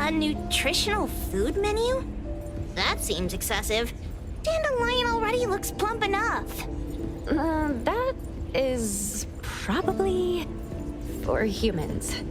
A nutritional food menu? That seems excessive. Dandelion already looks plump enough. That is probably for humans.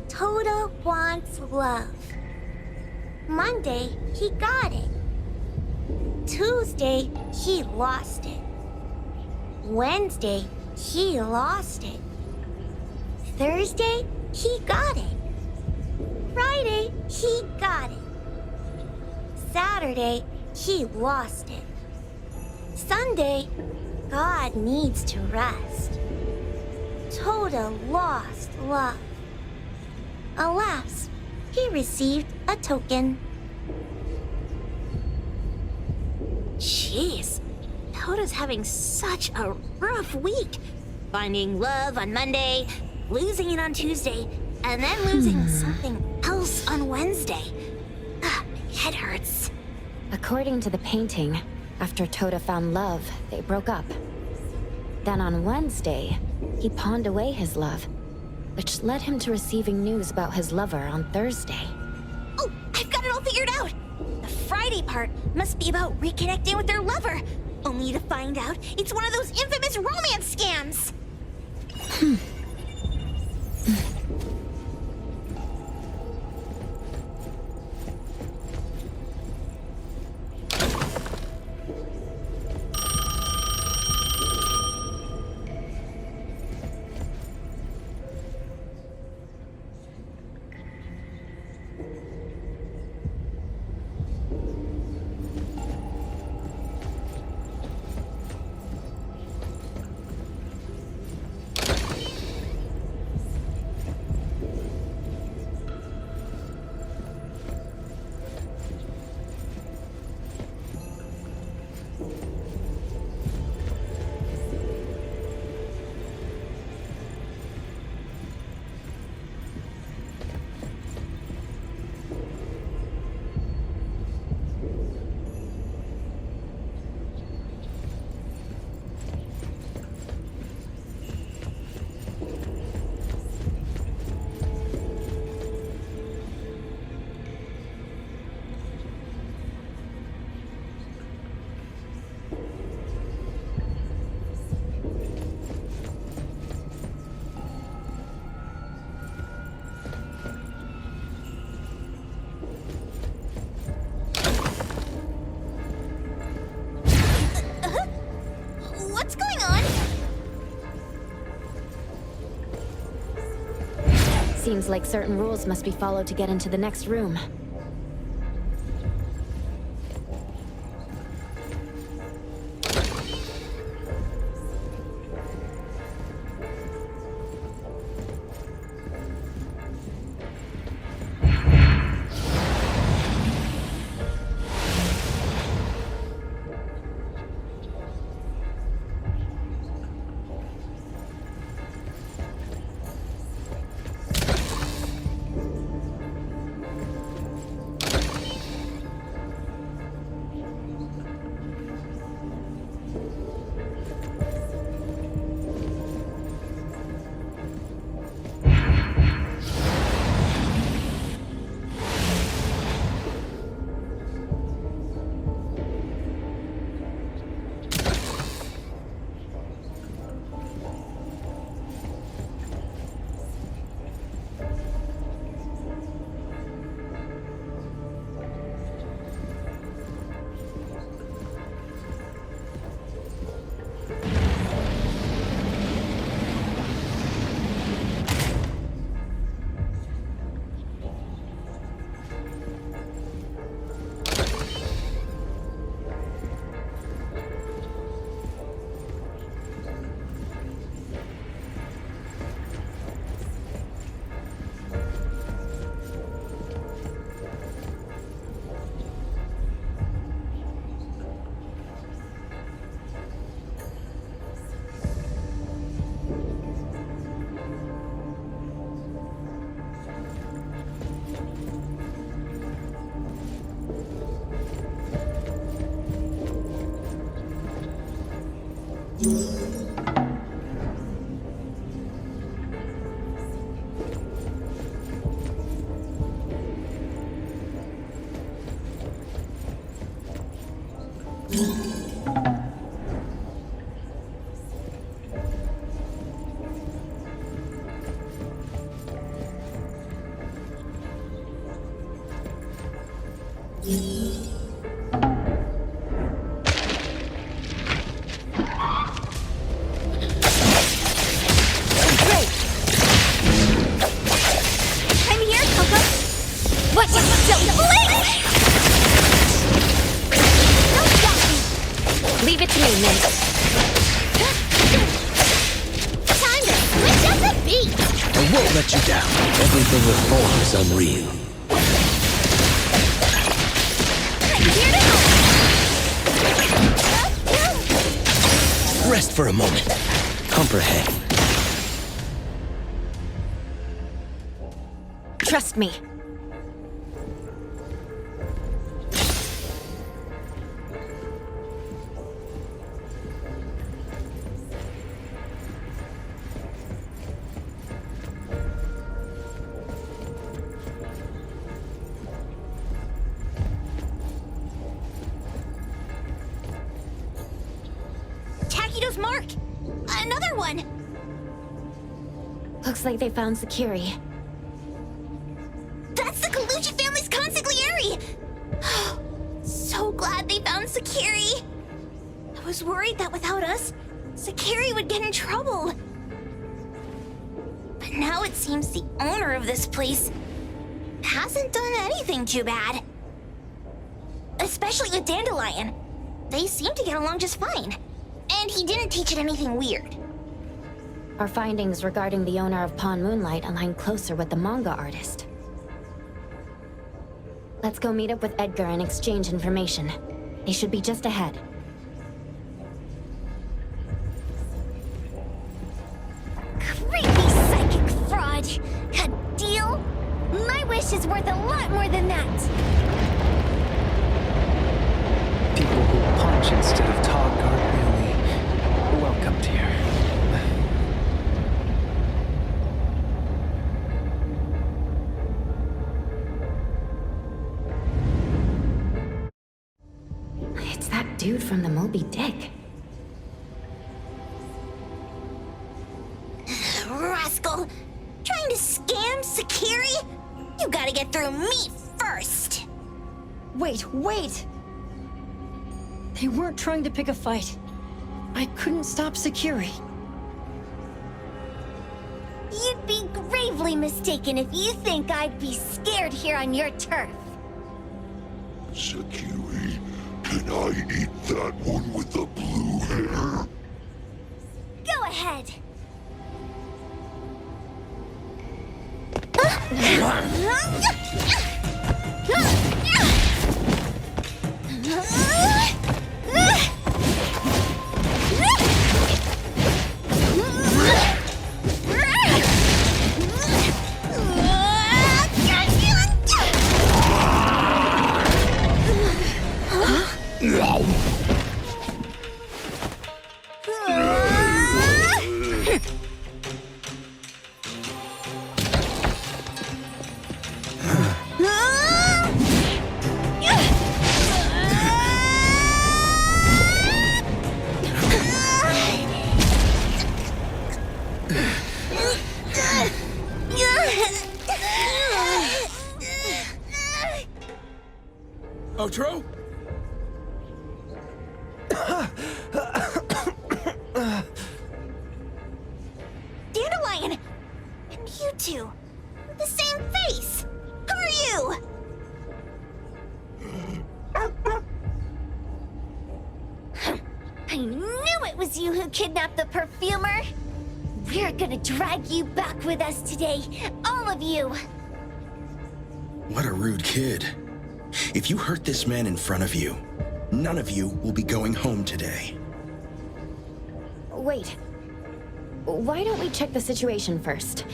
Toda wants love. Monday, he got it. Tuesday, he lost it. Wednesday, he lost it. Thursday, he got it. Friday, he got it. Saturday, he lost it. Sunday, God needs to rest. Toda lost love. Alas, he received a token. Jeez, Toda's having such a rough week. Finding love on Monday, losing it on Tuesday, and then losing something else on Wednesday. My head hurts. According to the painting, after Toda found love, they broke up. Then on Wednesday, he pawned away his love, which led him to receiving news about his lover on Thursday. Oh, I've got it all figured out! The Friday part must be about reconnecting with their lover, only to find out it's one of those infamous romance scams! What's going on? Seems like certain rules must be followed to get into the next room. I'm here, Coco. What? Don't blink! Don't stop me. Leave it to me, Mint. Time to switch up the beat. I won't let you down. Everything with form is unreal. I'm here to help. Rest for a moment. Comprehend. Trust me. Takido's mark! Another one! Looks like they found Sakiri. That's the Colucci family's consigliere! So glad they found Sakiri! I was worried that without us, Sakiri would get in trouble. But now it seems the owner of this place hasn't done anything too bad. Especially with Dandelion. They seem to get along just fine. And he didn't teach it anything weird. Our findings regarding the owner of Pawn Moonlight align closer with the manga artist. Let's go meet up with Edgar and exchange information. They should be just ahead. Creepy psychic fraud. A deal? My wish is worth a lot more than that. People who punch instead of talk aren't really welcomed here. It's that dude from the Moby Dick. Rascal! Trying to scam Sakiri? You gotta get through me first! Wait! They weren't trying to pick a fight. I couldn't stop Sakiri. You'd be gravely mistaken if you think I'd be scared here on your turf. Sakiri, can I eat that one with the blue hair? Go ahead. Otro? Dandelion! And you two! With the same face! Who are you? I knew it was you who kidnapped the perfumer. We're gonna drag you back with us today, all of you. What a rude kid. If you hurt this man in front of you, none of you will be going home today. Wait. Why don't we check the situation first?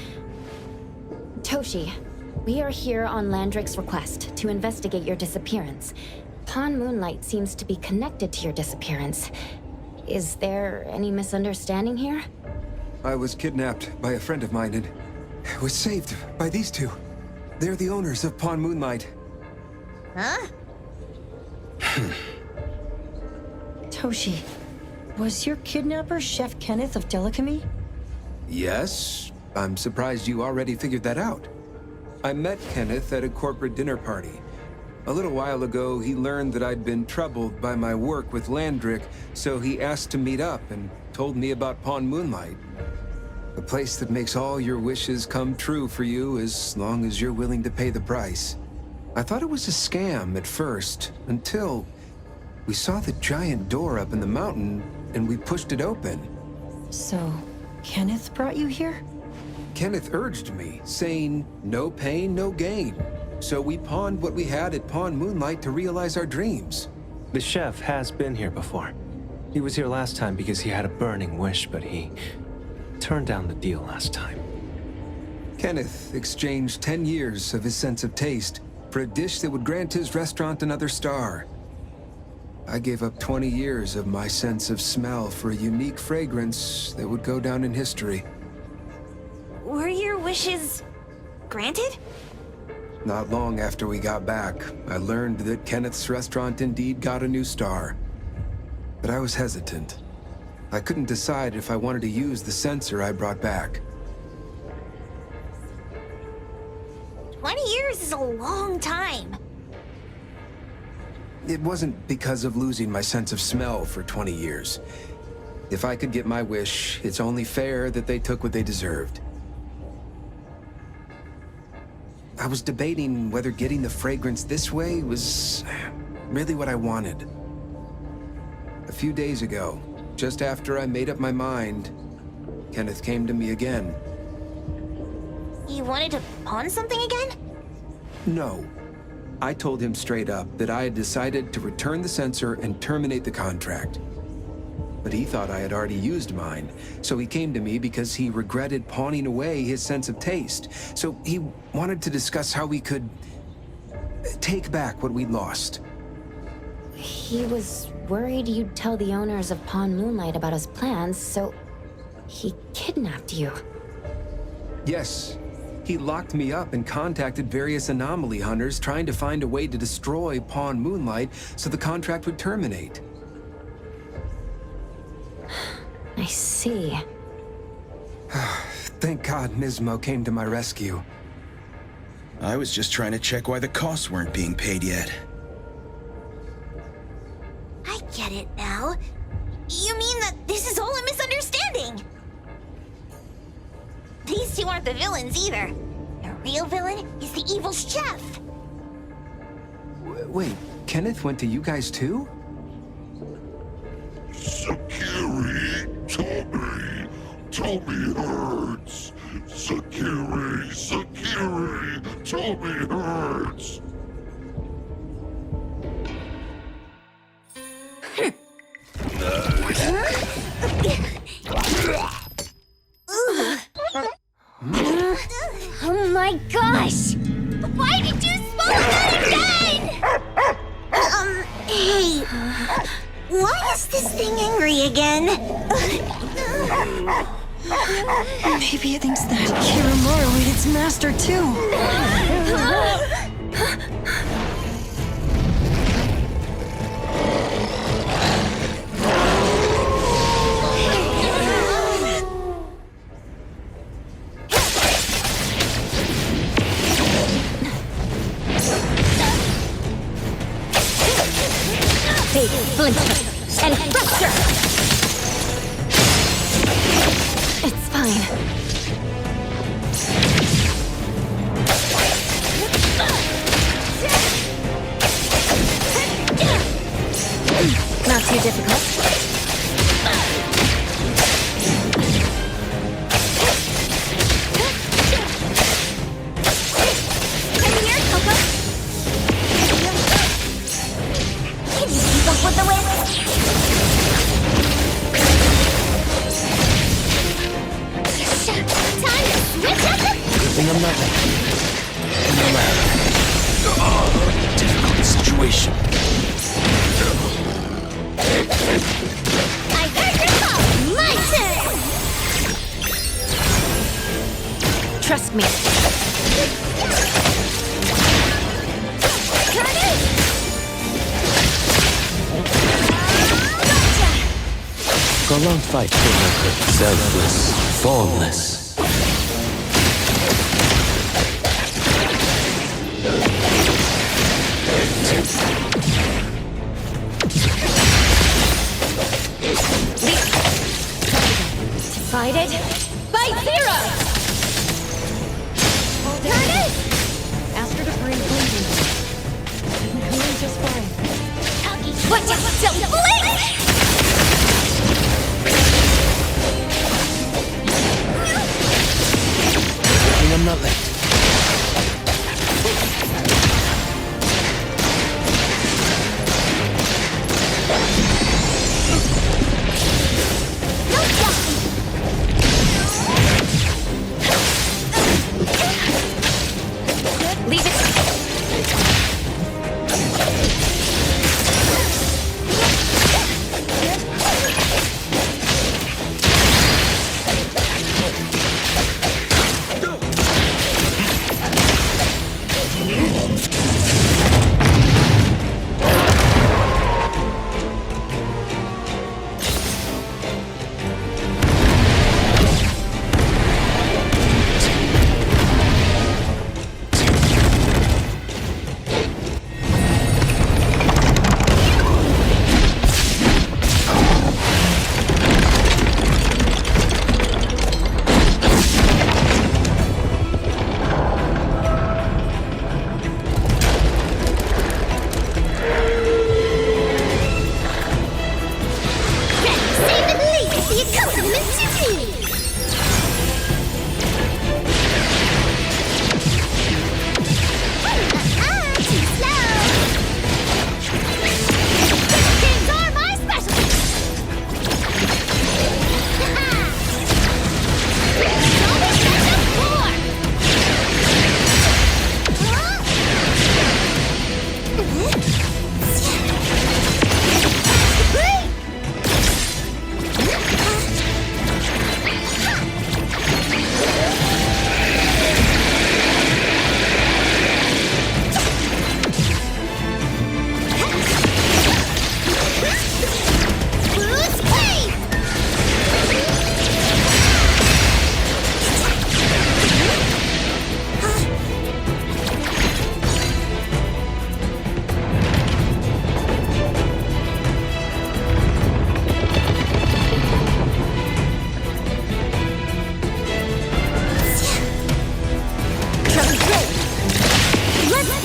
Toshi, we are here on Landrick's request to investigate your disappearance. Pawn Moonlight seems to be connected to your disappearance. Is there any misunderstanding here? I was kidnapped by a friend of mine and was saved by these two. They're the owners of Pawn Moonlight. Huh? Toshi, was your kidnapper Chef Kenneth of Delicamy? Yes, I'm surprised you already figured that out. I met Kenneth at a corporate dinner party. A little while ago, he learned that I'd been troubled by my work with Landrick, so he asked to meet up and told me about Pawn Moonlight. A place that makes all your wishes come true for you as long as you're willing to pay the price. I thought it was a scam at first, until we saw the giant door up in the mountain and we pushed it open. So, Kenneth brought you here? Kenneth urged me, saying, no pain, no gain. So we pawned what we had at Pawn Moonlight to realize our dreams. The chef has been here before. He was here last time because he had a burning wish, but he turned down the deal last time. Kenneth exchanged 10 years of his sense of taste for a dish that would grant his restaurant another star. I gave up 20 years of my sense of smell for a unique fragrance that would go down in history. Were your wishes granted? Not long after we got back, I learned that Kenneth's restaurant indeed got a new star. But I was hesitant. I couldn't decide if I wanted to use the sensor I brought back. 20 years is a long time. It wasn't because of losing my sense of smell for 20 years. If I could get my wish, it's only fair that they took what they deserved. I was debating whether getting the fragrance this way was really what I wanted. A few days ago, just after I made up my mind, Kenneth came to me again. You wanted to pawn something again? No. I told him straight up that I had decided to return the sensor and terminate the contract. But he thought I had already used mine, so he came to me because he regretted pawning away his sense of taste. So he wanted to discuss how we could take back what we'd lost. He was worried you'd tell the owners of Pawn Moonlight about his plans, so he kidnapped you. Yes. He locked me up and contacted various anomaly hunters trying to find a way to destroy Pawn Moonlight so the contract would terminate. I see. Thank God Nismo came to my rescue. I was just trying to check why the costs weren't being paid yet. I get it now. You mean that this is all a misunderstanding? These two aren't the villains either. The real villain is the evil chef. Wait, Kenneth went to you guys too? Sakiri, Toby hurts. Sakiri, Toby hurts. Oh my gosh! Why did you swallow that again? Hey. Why is this thing angry again? Maybe it thinks that Kiramaru ate its master too. Splinter and fracture! It's fine. Not too difficult. Come here, Coco. Can you keep up with the wind? Time to switch up the... Good thing I'm not in the lab. Difficult situation. Prolonged fight kidnapper. Selfless, formless. Divided by zero! Turn it! Ask her to bring Lindsay. Healing just fine. Watch out! Don't blink! I'm not late. Leave it.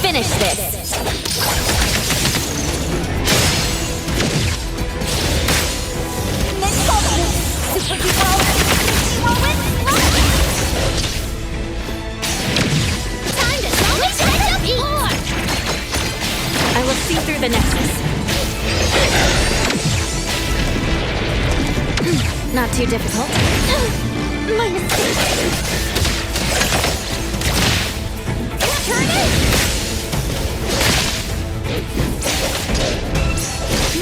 Finish this. I will see through the Nexus. Not too difficult. My mistake. Turn it!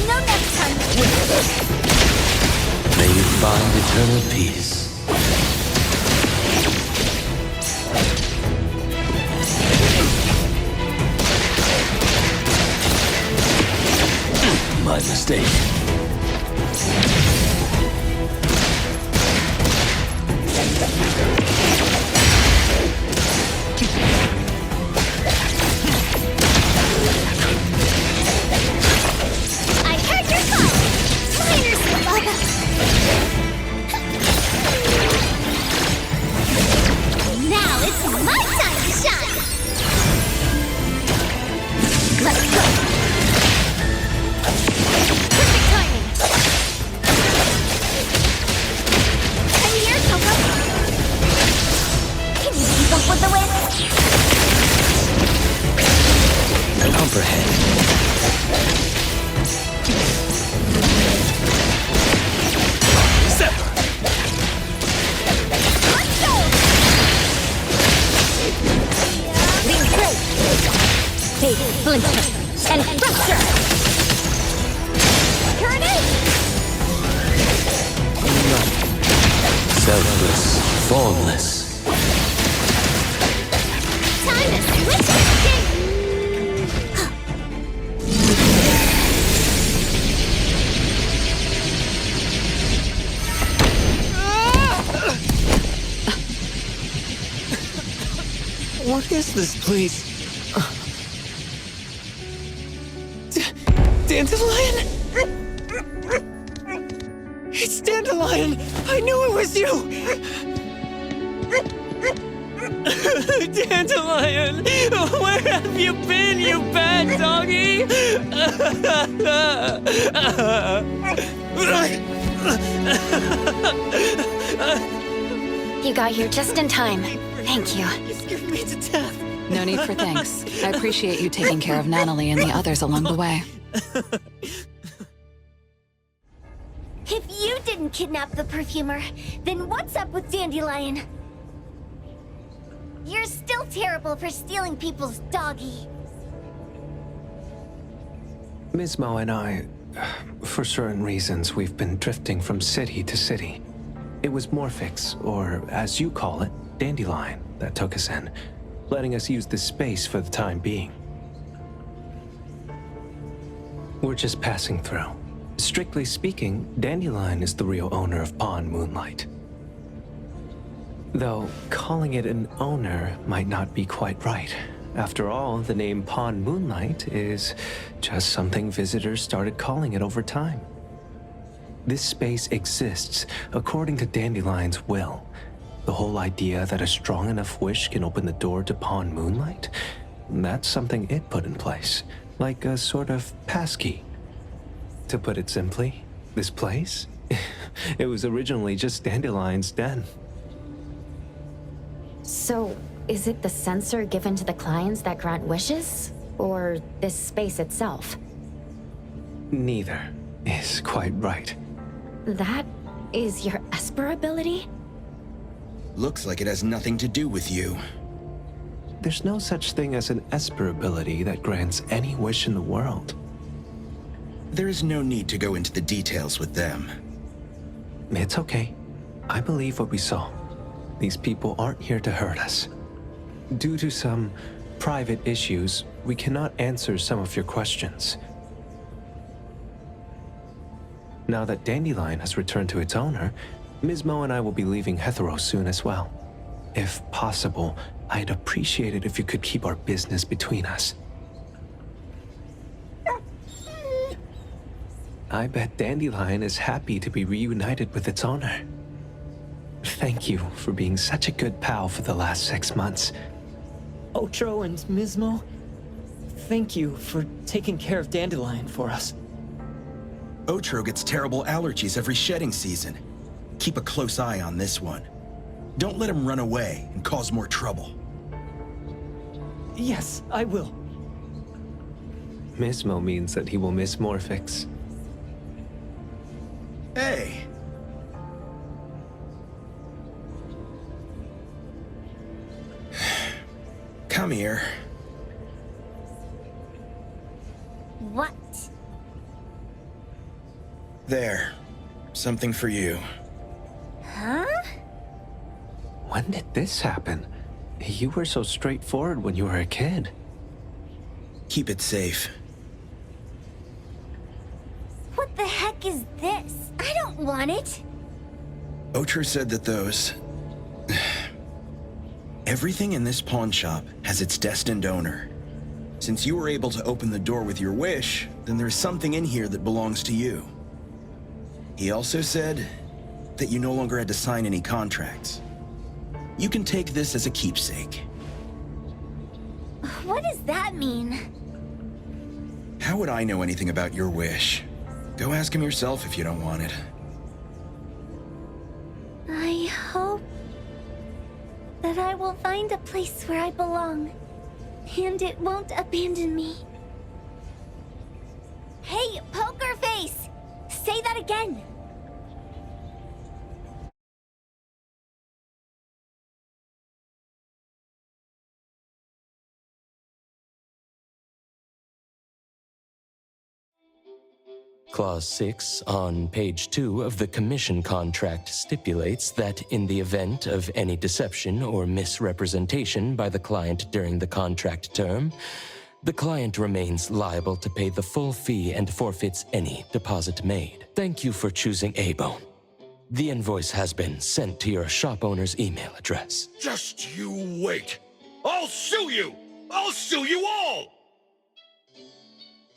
No next time. May you find eternal peace. My mistake. I heard your call. Miners, Baba. Now it's my time to shine. Let's go. Perfect timing. I'm here, Coco. Can you keep up with the wind? I comprehend. Let's go. Lean through. Fade, splinter, and fracture. Turn it. Selfless, formless. Time to switch the game. is this place? Dandelion? It's Dandelion! I knew it was you! Dandelion! Where have you been, you bad doggy? You got here just in time. Thank you. You scared me to death. No need for thanks. I appreciate you taking care of Natalie and the others along the way. If you didn't kidnap the perfumer, then what's up with Dandelion? You're still terrible for stealing people's doggy. Mismo and I, for certain reasons, we've been drifting from city to city. It was Morphix, or as you call it, Dandelion, that took us in, letting us use this space for the time being. We're just passing through. Strictly speaking, Dandelion is the real owner of Pawn Moonlight. Though, calling it an owner might not be quite right. After all, the name Pawn Moonlight is just something visitors started calling it over time. This space exists according to Dandelion's will. The whole idea that a strong enough wish can open the door to Pawn Moonlight, that's something it put in place, like a sort of passkey. To put it simply, this place, it was originally just Dandelion's den. So, is it the sensor given to the clients that grant wishes? Or this space itself? Neither is quite right. That is your Esper ability? Looks like it has nothing to do with you. There's no such thing as an Esper ability that grants any wish in the world. There is no need to go into the details with them. It's okay. I believe what we saw. These people aren't here to hurt us. Due to some private issues, we cannot answer some of your questions. Now that Dandelion has returned to its owner, Mismo and I will be leaving Hetheros soon as well. If possible, I'd appreciate it if you could keep our business between us. I bet Dandelion is happy to be reunited with its owner. Thank you for being such a good pal for the last 6 months. Otro and Mismo, thank you for taking care of Dandelion for us. Otro gets terrible allergies every shedding season. Keep a close eye on this one. Don't let him run away and cause more trouble. Yes, I will. Mismo means that he will miss Morphix. Hey! Come here. What? There. Something for you. Huh? When did this happen? You were so straightforward when you were a kid. Keep it safe. What the heck is this? I don't want it. Otro said that those... Everything in this pawn shop has its destined owner. Since you were able to open the door with your wish, then there's something in here that belongs to you. He also said that you no longer had to sign any contracts. You can take this as a keepsake. What does that mean? How would I know anything about your wish? Go ask him yourself if you don't want it. I hope that I will find a place where I belong, and it won't abandon me. Hey, Poker Face! Say that again! Clause 6 on page 2 of the commission contract stipulates that in the event of any deception or misrepresentation by the client during the contract term, the client remains liable to pay the full fee and forfeits any deposit made. Thank you for choosing A-Bone. The invoice has been sent to your shop owner's email address. Just you wait. I'll sue you! I'll sue you all!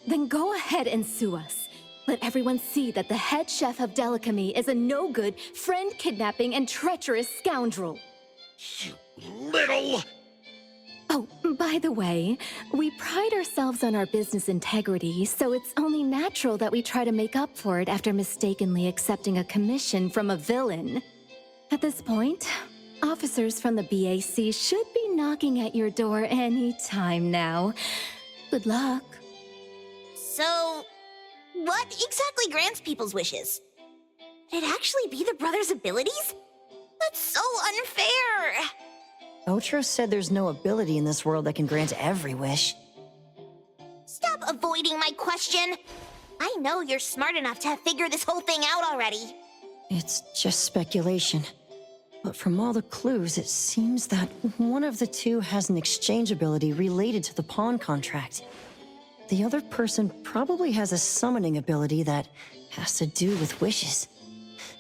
Then go ahead and sue us. Let everyone see that the head chef of Delicamy is a no-good, friend-kidnapping, and treacherous scoundrel. You little... Oh, by the way, we pride ourselves on our business integrity, so it's only natural that we try to make up for it after mistakenly accepting a commission from a villain. At this point, officers from the BAC should be knocking at your door any time now. Good luck. So, what exactly grants people's wishes? Could it actually be the brothers' abilities? That's so unfair! Otro said there's no ability in this world that can grant every wish. Stop avoiding my question! I know you're smart enough to have figured this whole thing out already. It's just speculation. But from all the clues, it seems that one of the two has an exchange ability related to the pawn contract. The other person probably has a summoning ability that has to do with wishes.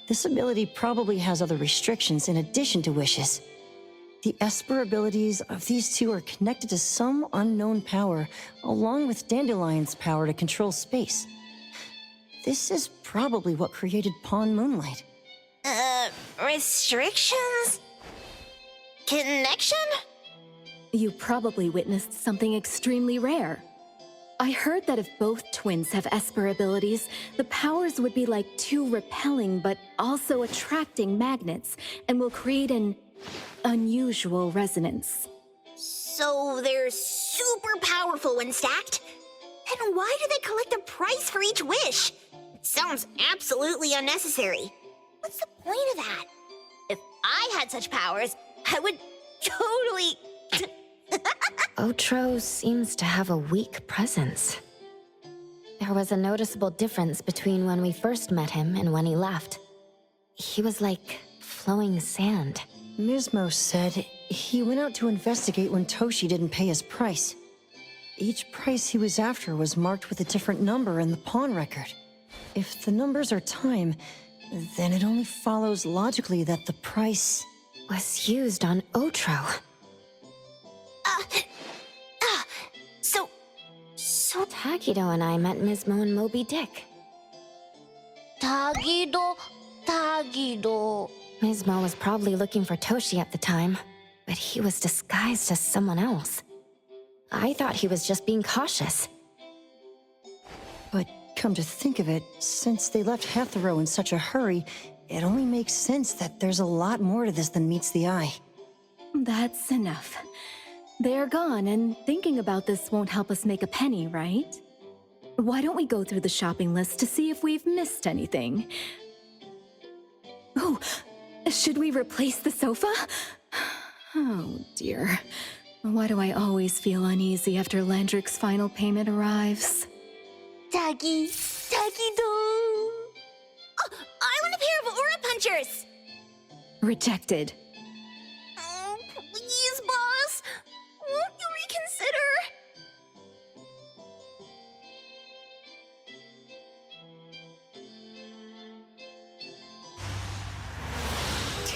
This ability probably has other restrictions in addition to wishes. The Esper abilities of these two are connected to some unknown power, along with Dandelion's power to control space. This is probably what created Pawn Moonlight. Restrictions? Connection? You probably witnessed something extremely rare. I heard that if both twins have Esper abilities, the powers would be like two repelling but also attracting magnets, and will create an unusual resonance. So they're super powerful when stacked? Then why do they collect a price for each wish? It sounds absolutely unnecessary. What's the point of that? If I had such powers, I would totally... Otro seems to have a weak presence. There was a noticeable difference between when we first met him and when he left. He was like flowing sand. Mismo said he went out to investigate when Toshi didn't pay his price. Each price he was after was marked with a different number in the pawn record. If the numbers are time, then it only follows logically that the price was used on Otro. So Tagido and I met Mismo and Moby Dick. Tagido. Mismo was probably looking for Toshi at the time, but he was disguised as someone else. I thought he was just being cautious. But come to think of it, since they left Hetero in such a hurry, it only makes sense that there's a lot more to this than meets the eye. That's enough. They're gone, and thinking about this won't help us make a penny, right? Why don't we go through the shopping list to see if we've missed anything? Oh, should we replace the sofa? Oh dear. Why do I always feel uneasy after Landrick's final payment arrives? Tagido. Oh, I want a pair of Aura Punchers! Rejected. Oh, please, boss. Won't you reconsider?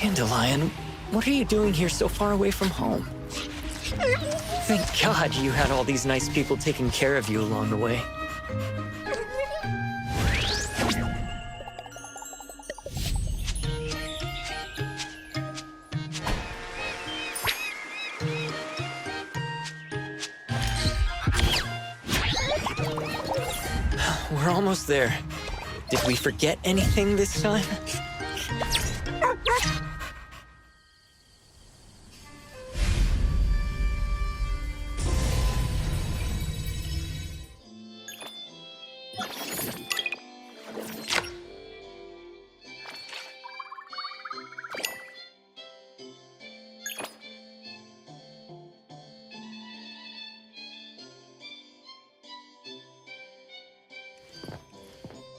Dandelion, what are you doing here so far away from home? Thank God you had all these nice people taking care of you along the way. We're almost there. Did we forget anything this time?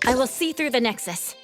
I will see through the Nexus.